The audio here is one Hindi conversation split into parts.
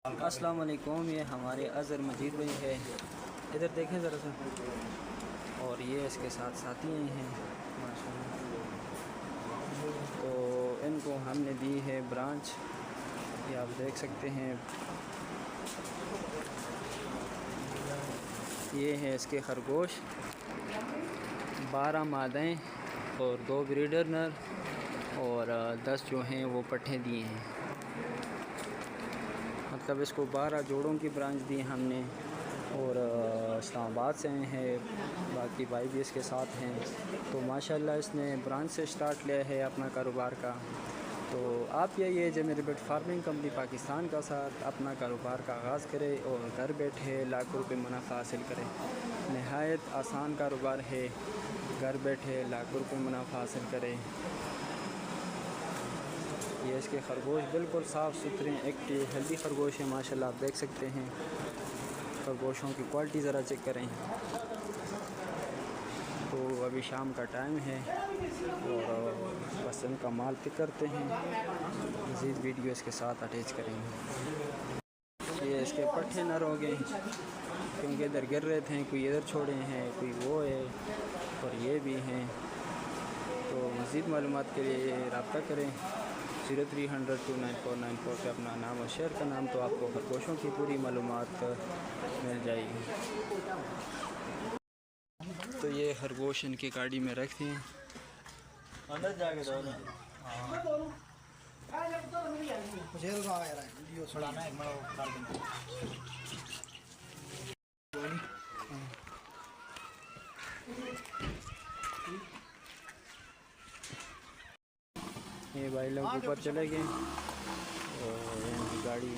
अस्सलाम वालेकुम। ये हमारे अज़हर मजीद भाई है, इधर देखें ज़रा सा। और ये इसके साथ साथी हैं माशाल्लाह। तो इनको हमने दी है ब्रांच, ये आप देख सकते हैं। ये है इसके खरगोश, 12 मादाएँ और 2 ब्रीडर नर और 10 जो हैं वो पट्ठे दिए हैं। मतलब इसको 12 जोड़ों की ब्रांच दी हमने और इस्लामाबाद से आए हैं, बाकी भाई भी इसके साथ हैं। तो माशाल्लाह इसने ब्रांच से स्टार्ट लिया है अपना कारोबार का। तो आप यही जेमिरबेट फार्मिंग कंपनी पाकिस्तान का साथ अपना कारोबार का आगाज़ करें और घर बैठे लाखों रुपये मुनाफा हासिल करें। नहायत आसान कारोबार है, घर बैठे लाखों रुपये मुनाफा हासिल करें। ये इसके खरगोश बिल्कुल साफ़ सुथरे एक्टिव हेल्दी खरगोश है माशाल्लाह, आप देख सकते हैं। खरगोशों की क्वालिटी ज़रा चेक करें। तो अभी शाम का टाइम है और बस इनका माल पिक करते हैं, मज़ीद वीडियो इसके साथ अटैच करेंगे। ये इसके पट्ठे नर हो गए क्योंकि इधर गिर रहे थे, कोई इधर छोड़े हैं, कोई वो है और ये भी हैं। तो मज़ीद मालूमात के लिए रब्ता करें 0300 29494 पे अपना नाम और शहर का नाम, तो आपको खरगोशों की पूरी मालूमात मिल जाएगी। तो ये खरगोश इनकी गाड़ी में रखते हैं। अंदर जाके ये भाई लोग ऊपर चले गए और इनकी गाड़ी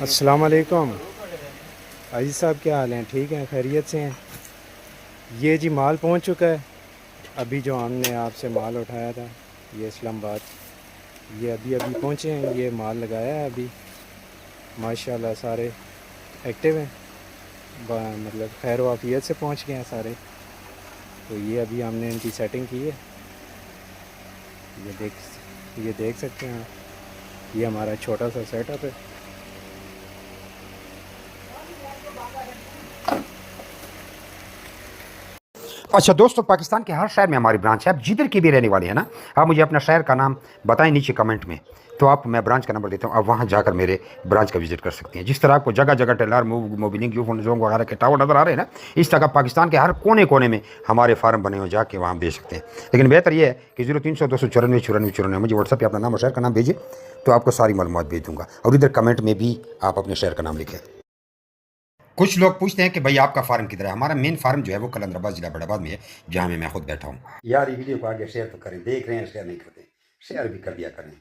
अस्सलाम वालेकुम। अजीज़ साहब क्या हाल हैं? ठीक हैं, खैरियत से हैं? ये जी माल पहुंच चुका है। अभी जो हमने आपसे माल उठाया था ये इस्लामाबाद, ये अभी अभी पहुंचे हैं। ये माल लगाया है अभी, माशाल्लाह सारे एक्टिव हैं, मतलब खैर वाफियत से पहुंच गए हैं सारे। तो ये अभी हमने इनकी सेटिंग की है, ये देख सकते हैं आप। ये हमारा छोटा सा सेटअप है। अच्छा दोस्तों, पाकिस्तान के हर शहर में हमारी ब्रांच है। आप जिधर की भी रहने वाले हैं ना, आप मुझे अपना शहर का नाम बताएं नीचे कमेंट में, तो आप मैं ब्रांच का नंबर देता हूँ, आप वहाँ जाकर मेरे ब्रांच का विजिट कर सकते हैं। जिस तरह आपको जगह जगह टेलर मोबिलिंग जोंग वगैरह के टावर नज़र आ रहे हैं ना, इस तरह पाकिस्तान के हर कोने कोने में हमारे फार्म बने हो, जाके वहाँ बेच सकते हैं। लेकिन बेहतर यह है कि 0300 294 94 94 मुझे व्हाट्सएप पर अपना नाम और शहर का नाम भेजिए, तो आपको सारी मालूमात भेज दूँगा। और इधर कमेंट में भी आप अपने शहर का नाम लिखें। कुछ लोग पूछते हैं कि भाई आपका फार्म किधर है? हमारा मेन फार्म जो है वो कलंदराबाद जिला बड़ाबाद में है, जहाँ मैं खुद बैठा हूँ। यार ये वीडियो को आगे शेयर तो करें, देख रहे हैं शेयर नहीं करते, शेयर भी कर दिया करें।